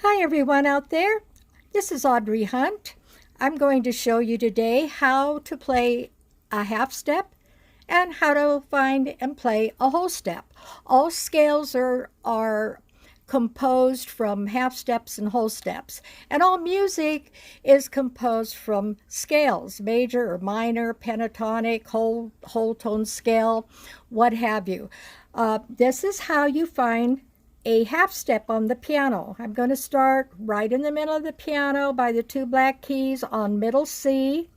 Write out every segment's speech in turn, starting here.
Hi everyone out there. This is Audrey Hunt. I'm going to show you today how to play a half step and how to find and play a whole step. All scales are composed from half steps and whole steps, and all music is composed from scales, major or minor, pentatonic, whole tone scale, what have you. This is how you find a half step on the piano. I'm going to start right in the middle of the piano by the two black keys on middle C.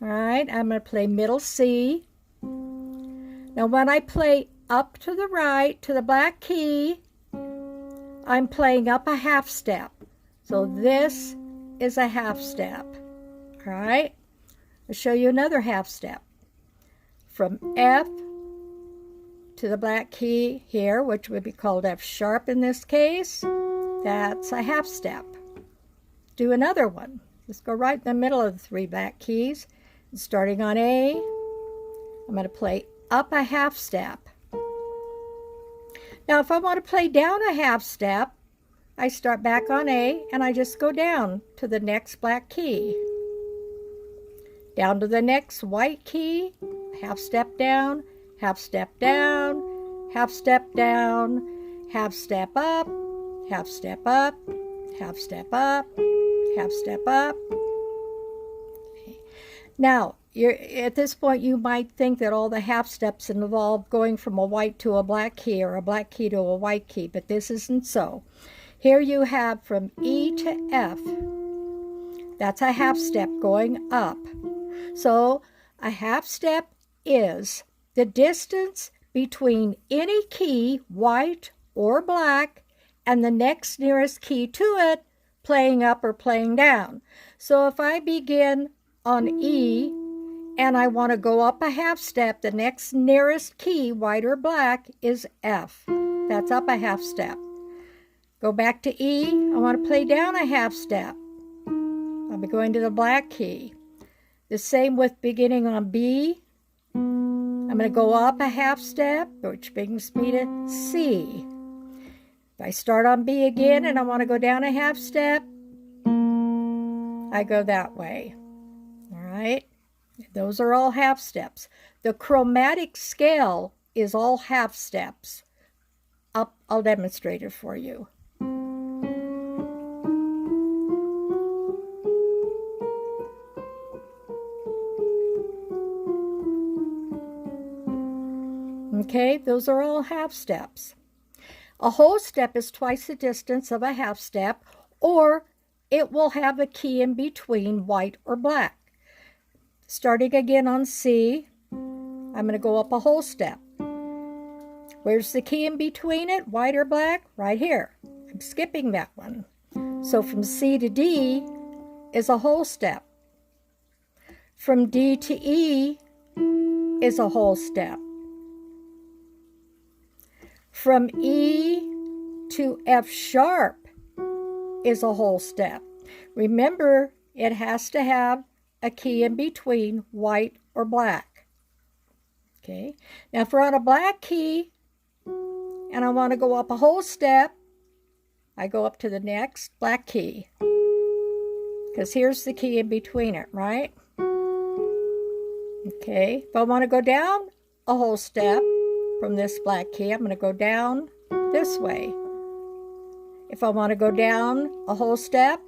All right, I'm going to play middle C. Now when I play up to the right to the black key, I'm playing up a half step. So this is a half step. All right, I'll show you another half step. From F to the black key here, which would be called F sharp in this case, that's a half step. Do another one. Let's go right in the middle of the three black keys. And starting on A, I'm going to play up a half step. Now if I want to play down a half step, I start back on A and I just go down to the next black key. Down to the next white key, half step down, half step down, half step down, half step up, half step up, half step up, half step up. Okay. Now, at this point, you might think that all the half steps involve going from a white to a black key or a black key to a white key, but this isn't so. Here you have from E to F. That's a half step going up. So a half step is the distance between any key, white or black, and the next nearest key to it, playing up or playing down. So if I begin on E and I want to go up a half step, the next nearest key, white or black, is F. That's up a half step. Go back to E, I want to play down a half step. I'll be going to the black key. The same with beginning on B. I'm going to go up a half step, which brings me to C. If I start on B again and I want to go down a half step, I go that way. All right? Those are all half steps. The chromatic scale is all half steps. I'll demonstrate it for you. Okay, those are all half steps. A whole step is twice the distance of a half step, or it will have a key in between, white or black. Starting again on C, I'm going to go up a whole step. Where's the key in between it, white or black? Right here. I'm skipping that one. So from C to D is a whole step. From D to E is a whole step. From E to F sharp is a whole step. Remember, it has to have a key in between, white or black. Okay, now if we're on a black key and I want to go up a whole step, I go up to the next black key, because here's the key in between it, right? Okay, if I want to go down a whole step from this black key, I'm going to go down this way. If I want to go down a whole step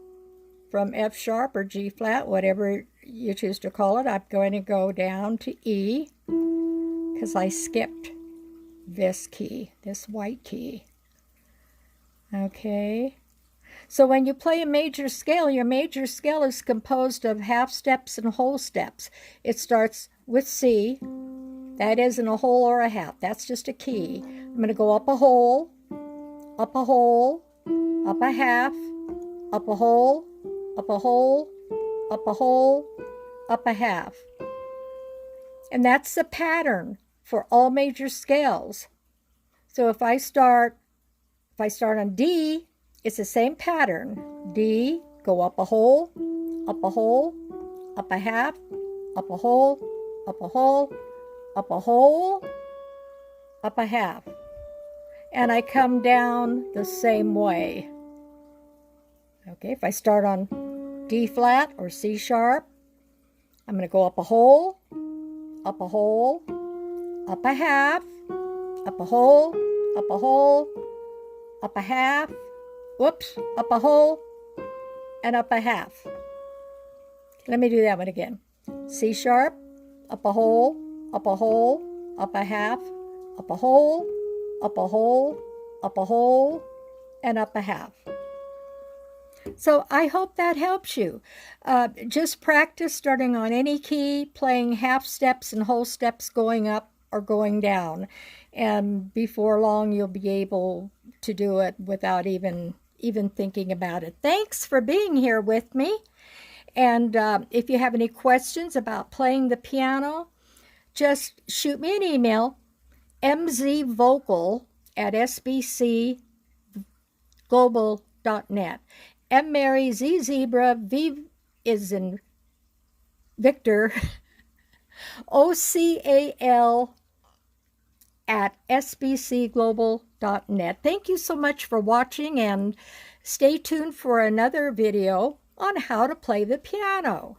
from F sharp or G flat, whatever you choose to call it, I'm going to go down to E, because I skipped this key, this white key. Okay, so when you play a major scale, your major scale is composed of half steps and whole steps. It starts with C. That isn't a whole or a half. That's just a key. I'm going to go up a whole, up a whole, up a half, up a whole, up a whole, up a whole, up a half. And that's the pattern for all major scales. So if I start on D, it's the same pattern. D, go up a whole, up a whole, up a half, up a whole, up a whole, up a whole, up a half. And I come down the same way. Okay, if I start on D flat or C sharp, I'm going to go up a whole, up a whole, up a half, up a whole, up a whole, up a half, whoops, up a whole, and up a half. Let me do that one again. C sharp, up a whole, up a whole, up a half, up a whole, up a whole, up a whole, and up a half. So I hope that helps you. Just practice starting on any key, playing half steps and whole steps going up or going down. And before long, you'll be able to do it without even thinking about it. Thanks for being here with me. And if you have any questions about playing the piano, just shoot me an email, mzvocal@sbcglobal.net. M Mary, Z Zebra, V is in Victor, OCAL @sbcglobal.net. Thank you so much for watching, and stay tuned for another video on how to play the piano.